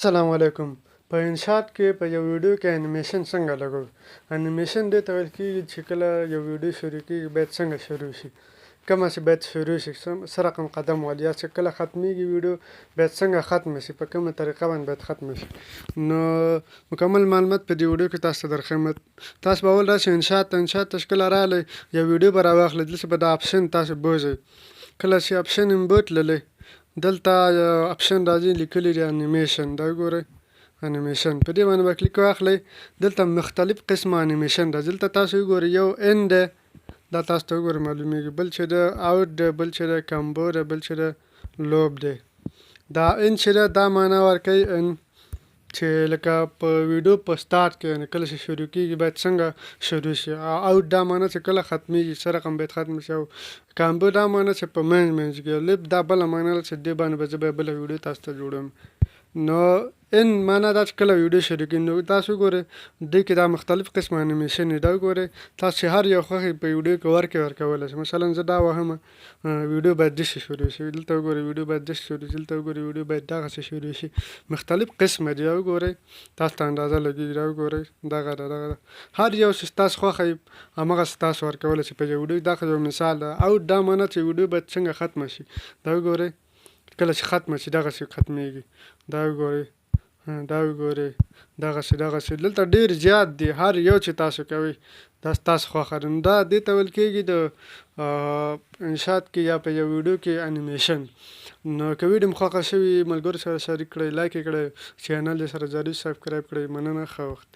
السلام علیکم. په انشاءات کې په یو ویډیو کې انیمیشن څنګه لګوو. انیمیشن دې ته ویل کېږي چې کله یو ویډیو شروع کېږي باید څنګه شروع شي، کومه چې باید شروع شي، څه رقم قدم ولې، یا چې کله ختمیږي ویډیو باید څنګه ختمه شي، په کومه طریقه باندې باید ختمه شي. نو مکمل معلومات په دې ویډیو کې تاسو ته در خدمت. تاسو به اول راشئ انشاءات ته چې کله راغلی یو ویډیو به راواخلئ، دلته به دا اپشن تاسو بوځئ. کله چې اپشن بوتللی دلته اپشن راځي لیکلی دی انیمیشن، دا وګورئ انیمیشن، په دې باندې به کلیک واخلئ. دلته مختلف قسمه انیمیشن راځي، دلته تاسو وګورئ یو ان دی، دا تاسو ته وګورئ معلومیږي، بل چې دی اوټ دی، بل چې دی کمبو دی، بل چې دی لوب دی. دا ان چې دی دا معنا ورکوي ان چې لکه په ویډیو په سټارټ کې یعنې کله چې شروع کېږي باید څنګه شروع شي. اوټ دا معنا چې کله ختمیږي څه رقم باید ختم شي. او کامبو دا معنا چې په منځ کې. لیپ دا بله معنا ده چې دې باندې به زه بله ویډیو تاسو ته جوړوم. نو ان معنا دا چې کله ویډیو شروع کړي. نو تاسو وګورئ دې کې دا مختلف قسمه انیمیشن دی، دا وګورئ تاسو چې هر یو خوښ په ویډیو کې ورکولی شئ. مثلا زه دا وهمه ویډیو باید داسې شروع شي، دلته وګورئ ویډیو باید داسې شروع شي، دلته وګورئ ویډیو باید دغسې شروع شي. مختلف قسمه دي، دا وګورئ تاسو ته اندازه لګېږي، دا وګورئ دغه ده دغه ده، هر یو چې ستاسو خوښه وي همغسې تاسو ورکولی شئ په یو ویډیو. دا خو یو مثال ده. اوټ دا معنا چې ویډیو باید څنګه ختمه شي، دا وګورئ کله چې ختمه شي دغسې ختمیږي، دا وګورئ دا وګورئ دغسې. دلته ډېر زیات دي، هر یو چې تاسو کوئ دا ستاسو خوښه ده. نو دا دې ته ویل کېږي د انشاءات کې یا په یو ویډیو کې انیمیشن. نو که ویډیو مو خوښه شوي ملګرو سره شریک کړئ، لایک یې کړئ، چینل یې سره جاري سبسکرایب کړئ. مننه، ښه وخت.